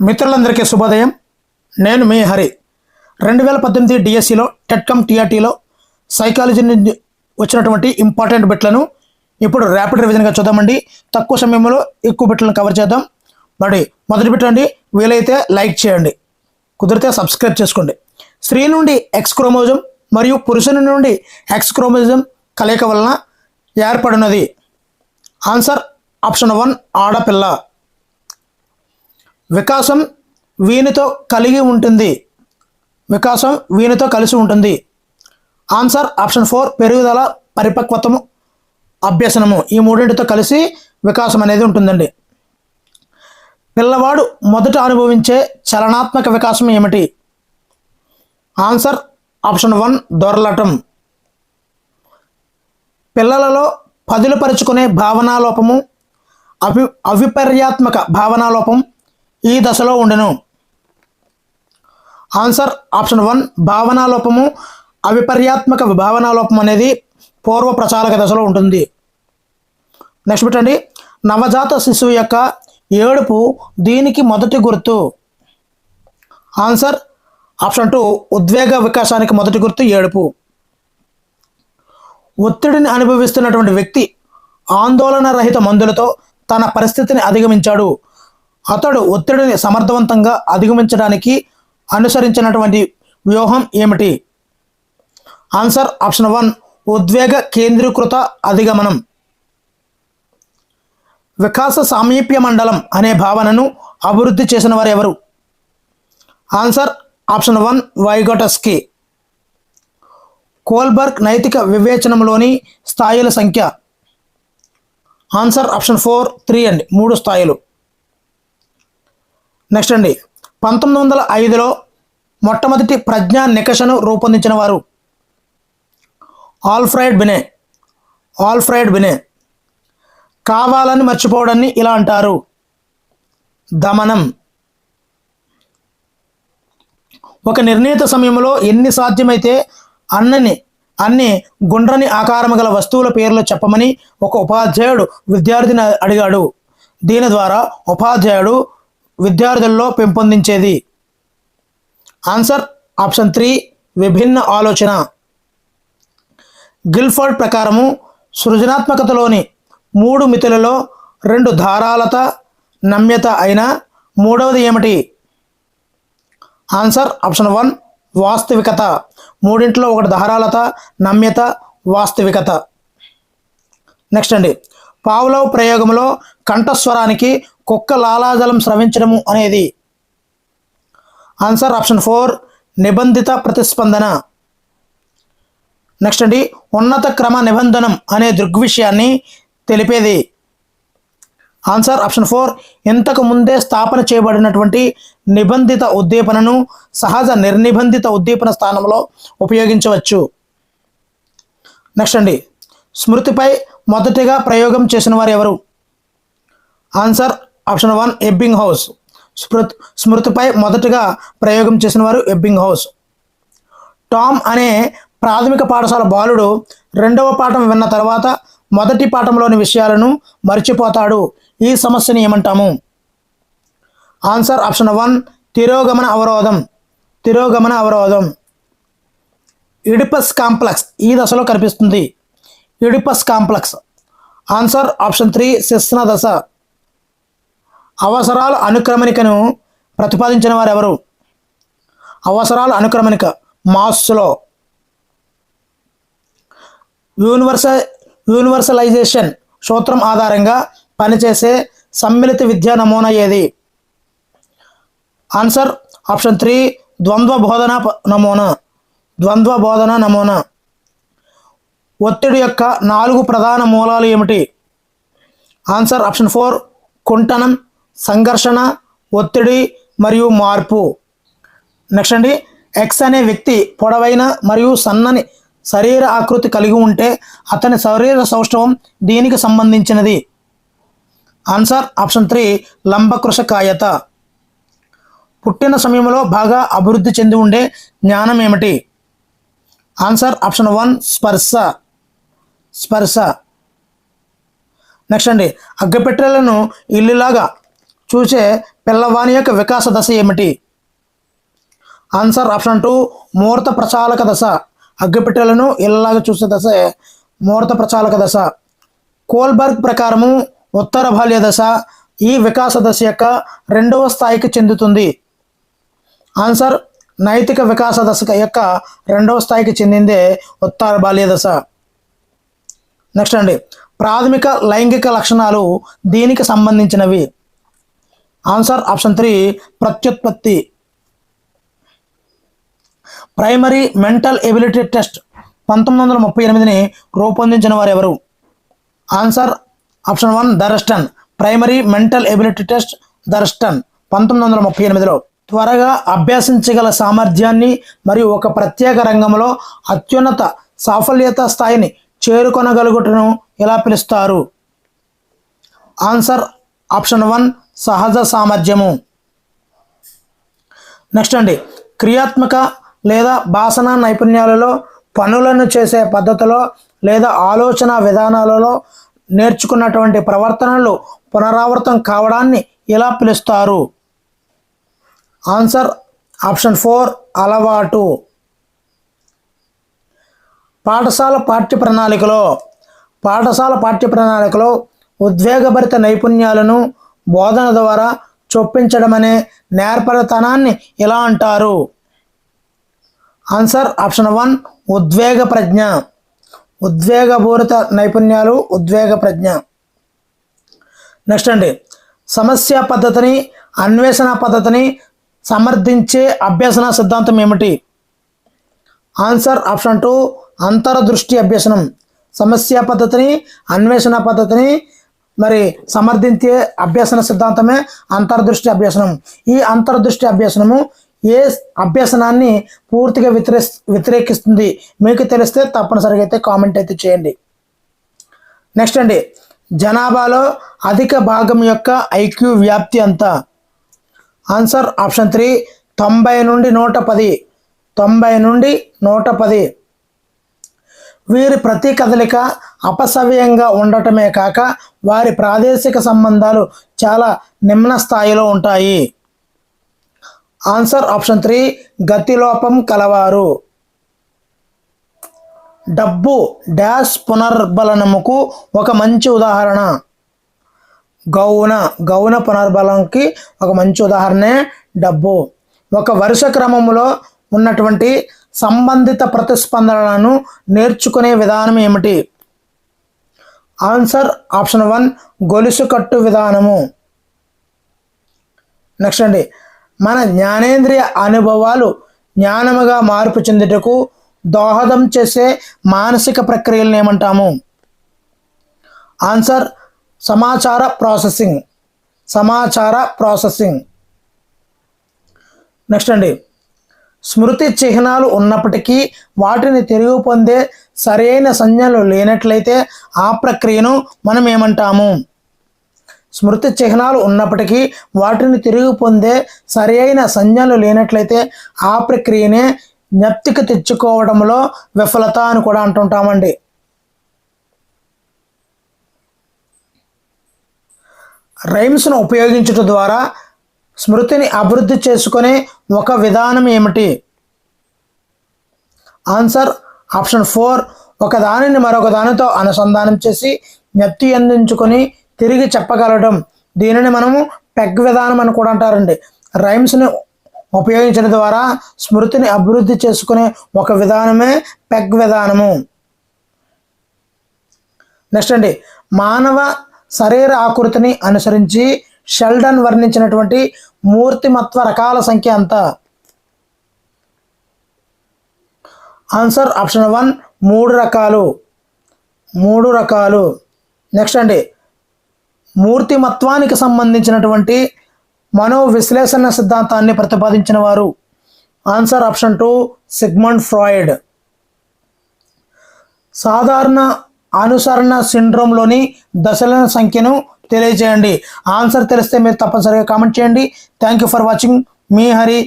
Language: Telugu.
మిత్రులందరికీ శుభోదయం. నేను మీ హరి. 2018 డిఎస్సిలో టెట్కమ్ టీఆర్టీలో సైకాలజీ నుంచి వచ్చినటువంటి ఇంపార్టెంట్ బిట్లను ఇప్పుడు ర్యాపిడ్ రివిజన్గా చూద్దామండి. తక్కువ సమయంలో ఎక్కువ బిట్లను కవర్ చేద్దాం. మరి మొదటి బిట్ అండి, వీలైతే లైక్ చేయండి, కుదిరితే సబ్స్క్రైబ్ చేసుకోండి. స్త్రీ నుండి ఎక్స్ క్రోమోజోమ్ మరియు పురుషుని నుండి ఎక్స్ క్రోమోజోమ్ కలయిక వలన ఏర్పడినది. ఆన్సర్ ఆప్షన్ 1 ఆడపిల్ల. వికాసం వీనితో కలిగి ఉంటుంది. వికాసం వీనితో కలిసి ఉంటుంది. ఆన్సర్ ఆప్షన్ 4 పెరుగుదల, పరిపక్వతము, అభ్యసనము. ఈ మూడింటితో కలిసి వికాసం అనేది ఉంటుందండి. పిల్లవాడు మొదట అనుభవించే చలనాత్మక వికాసం ఏమిటి? Answer option 1 దొరలటం. పిల్లలలో పదులుపరుచుకునే భావనాలోపము, అవిపర్యాత్మక భావనాలోపం ఈ దశలో ఉండెను. ఆన్సర్ ఆప్షన్ 1 భావనాలోపము, అవిపర్యాత్మక భావనాలోపం అనేది పూర్వ ప్రచాలక దశలో ఉంటుంది. నెక్స్ట్ పెట్టండి, నవజాత శిశువు యొక్క ఏడుపు దీనికి మొదటి గుర్తు. ఆన్సర్ ఆప్షన్ 2 ఉద్వేగ వికాసానికి మొదటి గుర్తు ఏడుపు. ఒత్తిడిని అనుభవిస్తున్నటువంటి వ్యక్తి ఆందోళన రహిత మందులతో తన పరిస్థితిని అధిగమించాడు. అతడు ఒత్తిడిని సమర్థవంతంగా అధిగమించడానికి అనుసరించినటువంటి వ్యూహం ఏమిటి? ఆన్సర్ ఆప్షన్ 1 ఉద్వేగ కేంద్రీకృత అధిగమనం. వికాస సామీప్య మండలం అనే భావనను అభివృద్ధి చేసిన వారు ఎవరు? Answer option 1 వైగోటస్కీ. కోల్బర్గ్ నైతిక వివేచనంలోని స్థాయిల సంఖ్య. ఆన్సర్ ఆప్షన్ 4 3 అండి, 3 స్థాయిలు. నెక్స్ట్ అండి, 1905లో మొట్టమొదటి ప్రజ్ఞా నికషను రూపొందించిన వారు? ఆల్ఫ్రెడ్ బినే. ఆల్ఫ్రెడ్ బినే. కావాలని మర్చిపోవడాన్ని ఇలా అంటారు, దమనం. ఒక నిర్ణీత సమయంలో ఎన్ని సాధ్యమైతే అన్ని గుండ్రని ఆకారము గల వస్తువుల పేర్లు చెప్పమని ఒక ఉపాధ్యాయుడు విద్యార్థిని అడిగాడు. దీని ద్వారా ఉపాధ్యాయుడు విద్యార్థుల్లో పెంపొందించేది. ఆన్సర్ ఆప్షన్ 3 విభిన్న ఆలోచన. గిల్ఫర్డ్ ప్రకారము సృజనాత్మకతలోని 3 మితులలో 2 ధారాళత, నమ్యత అయిన మూడవది ఏమిటి? ఆన్సర్ ఆప్షన్ 1 వాస్తవికత. మూడింట్లో 1 ధారాళత, నమ్యత, వాస్తవికత. నెక్స్ట్ అండి, పావ్లోవ్ ప్రయోగంలో కంఠస్వరానికి కుక్క లాలాజలం స్రవించడము అనేది? ఆన్సర్ ఆప్షన్ 4 నిబంధిత ప్రతిస్పందన. నెక్స్ట్ అండి, ఉన్నత క్రమ నిబంధనం అనే దృగ్విషయాన్ని తెలిపేది? ఆన్సర్ ఆప్షన్ 4 ఇంతకు ముందే స్థాపన చేయబడినటువంటి నిబంధిత ఉద్దీపనను సహజ నిర్నిబంధిత ఉద్దీపన స్థానంలో ఉపయోగించవచ్చు. నెక్స్ట్ అండి, స్మృతిపై మొదటిగా ప్రయోగం చేసిన వారు ఎవరు? Answer option 1 Ebbinghaus. స్మృతిపై మొదటిగా ప్రయోగం చేసిన వారు ఎబ్బింగ్ హౌస్. టామ్ అనే ప్రాథమిక పాఠశాల బాలుడు 2వ పాఠం విన్న తర్వాత మొదటి పాఠంలోని విషయాలను మర్చిపోతాడు. ఈ సమస్యని ఏమంటాము? ఆన్సర్ ఆప్షన్ 1 తిరోగమన అవరోధం. తిరోగమన అవరోధం. ఇడిపస్ కాంప్లెక్స్ ఈ దశలో కనిపిస్తుంది. Oedipus complex. ఆన్సర్ ఆప్షన్ 3 శిస్న దశ. అవసరాల అనుక్రమణికను ప్రతిపాదించిన వారు ఎవరు? అవసరాల అనుక్రమణిక మాస్లో. యూనివర్సలైజేషన్ సూత్రం ఆధారంగా పనిచేసే సమ్మిళిత విద్యా నమూనా ఏది? ఆన్సర్ ఆప్షన్ 3 ద్వంద్వ బోధనా నమూనా. ద్వంద్వ బోధనా నమూనా. ఒత్తిడి యొక్క 4 ప్రధాన మూలాలు ఏమిటి? ఆన్సర్ ఆప్షన్ 4 కుంటనం, సంఘర్షణ, ఒత్తిడి మరియు మార్పు. నెక్స్ట్ అండి, ఎక్స్ అనే వ్యక్తి పొడవైన మరియు సన్నని శరీర ఆకృతి కలిగి ఉంటే అతని శరీర సౌష్ఠవం దీనికి సంబంధించినది? Answer option 3 లంబకృశకాయత. పుట్టిన సమయంలో బాగా అభివృద్ధి చెంది ఉండే జ్ఞానం ఏమిటి? ఆన్సర్ ఆప్షన్ 1 స్పర్శ. స్పర్శ. నెక్స్ట్ అండి, అగ్గిపెట్టెలను ఇల్లులాగా చూసే పిల్లవాని యొక్క వికాస దశ ఏమిటి? ఆన్సర్ ఆప్షన్ 2 ముహూర్త ప్రచాలక దశ. అగ్గిపెట్టెలను ఇలాగా చూసే దశ ముహూర్త ప్రచాలక దశ. కోల్బర్గ్ ప్రకారము ఉత్తర బాల్య దశ ఈ వికాస దశ యొక్క 2వ స్థాయికి చెందుతుంది. ఆన్సర్ నైతిక వికాస దశ యొక్క 2వ స్థాయికి చెందిందే ఉత్తర బాల్య దశ. నెక్స్ట్ అండి, ప్రాథమిక లైంగిక లక్షణాలు దీనికి సంబంధించినవి. ఆన్సర్ ఆప్షన్ 3 ప్రత్యుత్పత్తి. ప్రైమరీ మెంటల్ ఎబిలిటీ టెస్ట్ 1938ని రూపొందించిన వారు ఎవరు? Answer option 1 Thurstone. Primary mental ability test Thurstone 1938లో. త్వరగా అభ్యసించగల సామర్థ్యాన్ని మరియు ఒక ప్రత్యేక రంగంలో అత్యున్నత సాఫల్యత స్థాయిని చేరుకొనగలుగుటను ఎలా పిలుస్తారు? ఆన్సర్ ఆప్షన్ 1 సహజ సామర్థ్యము. నెక్స్ట్ అండి, క్రియాత్మక లేదా భాషణ నైపుణ్యాలలో పనులను చేసే పద్ధతిలో లేదా ఆలోచన విధానాలలో నేర్చుకున్నటువంటి ప్రవర్తనలు పునరావృతం కావడాన్ని ఎలా పిలుస్తారు? ఆన్సర్ ఆప్షన్ 4 అలవాటు. పాఠశాల పాఠ్య ప్రణాళికలో ఉద్వేగభరిత నైపుణ్యాలను బోధన ద్వారా చొప్పించడం అనే నేర్పరితనాన్ని ఎలా అంటారు? ఆన్సర్ ఆప్షన్ 1 ఉద్వేగ ప్రజ్ఞ. ఉద్వేగపూరిత నైపుణ్యాలు ఉద్వేగ ప్రజ్ఞ. నెక్స్ట్ అండి, సమస్య పద్ధతిని అన్వేషణ పద్ధతిని సమర్థించే అభ్యసన సిద్ధాంతం ఏమిటి? ఆన్సర్ ఆప్షన్ 2 అంతర్దృష్టి అభ్యసనం. సమస్య పద్ధతిని అన్వేషణ పద్ధతిని సమర్థించే అభ్యసన సిద్ధాంతమే అంతర్దృష్టి అభ్యసనం. ఈ అంతర్దృష్టి అభ్యసనము ఏ అభ్యసనాన్ని పూర్తిగా వ్యతిరేకిస్తుంది మీకు తెలిస్తే తప్పనిసరిగా అయితే కామెంట్ అయితే చేయండి. నెక్స్ట్ అండి, జనాభాలో అధిక భాగం యొక్క ఐక్యూ వ్యాప్తి ఎంత? ఆన్సర్ ఆప్షన్ 3 90 నుండి 110. 90 నుండి 110. వీరి ప్రతి కదలిక అపసవ్యంగా ఉండటమే కాక వారి ప్రాదేశిక సంబంధాలు చాలా నిమ్న స్థాయిలో ఉంటాయి. ఆన్సర్ ఆప్షన్ 3 గతిలోపం కలవారు. డబ్బు డాష్ పునర్బలనముకు ఒక మంచి ఉదాహరణ. గౌణ పునర్బలంకి ఒక మంచి ఉదాహరణే డబ్బు. ఒక వరుస క్రమంలో ఉన్నటువంటి సంబంధిత ప్రతిస్పందనలను నేర్చుకునే విధానం ఏమిటి? ఆన్సర్ ఆప్షన్ 1 గొలుసు కట్టు విధానము. నెక్స్ట్ అండి, మన జ్ఞానేంద్రియ అనుభవాలు జ్ఞానముగా మార్పు చెందుటకు దోహదం చేసే మానసిక ప్రక్రియలను ఏమంటాము? ఆన్సర్ సమాచార ప్రాసెసింగ్. నెక్స్ట్ అండి, స్మృతి చిహ్నాలు ఉన్నప్పటికీ వాటిని తిరిగి పొందే సరైన సంజ్ఞలు లేనట్లయితే ఆ ప్రక్రియను మనం ఏమంటాము? స్మృతి చిహ్నాలు ఉన్నప్పటికీ వాటిని తిరిగి పొందే సరైన సంజ్ఞలు లేనట్లయితే ఆ ప్రక్రియనే జ్ఞప్తికి తెచ్చుకోవడంలో విఫలత అని కూడా అంటుంటామండి. రైమ్స్ను ఉపయోగించడం ద్వారా స్మృతిని అభివృద్ధి చేసుకునే ఒక విధానం ఏమిటి? ఆన్సర్ ఆప్షన్ 4 ఒకదానిని మరొక దానితో అనుసంధానం చేసి జ్ఞప్తి అందించుకొని తిరిగి చెప్పగలడం. దీనిని మనము పెగ్ విధానం అని కూడా అంటారండి. రైమ్స్ని ఉపయోగించడం ద్వారా స్మృతిని అభివృద్ధి చేసుకునే ఒక విధానమే పెగ్ విధానము. నెక్స్ట్ అండి, మానవ శరీర ఆకృతిని అనుసరించి షెల్డన్ వర్ణించినటువంటి మూర్తిమత్వ రకాల సంఖ్య ఎంత? ఆన్సర్ ఆప్షన్ 1 3 రకాలు. నెక్స్ట్ అండి, మూర్తిమత్వానికి సంబంధించినటువంటి మనోవిశ్లేషణ సిద్ధాంతాన్ని ప్రతిపాదించిన వారు? Answer option 2 Sigmund Freud. సాధారణ అనుసరణ సిండ్రోమ్లోని దశల సంఖ్యను తెలియజేయండి. ఆన్సర్ తెలిస్తే మీరు తప్పనిసరిగా కామెంట్ చేయండి. Thank you for watching. Me Hari.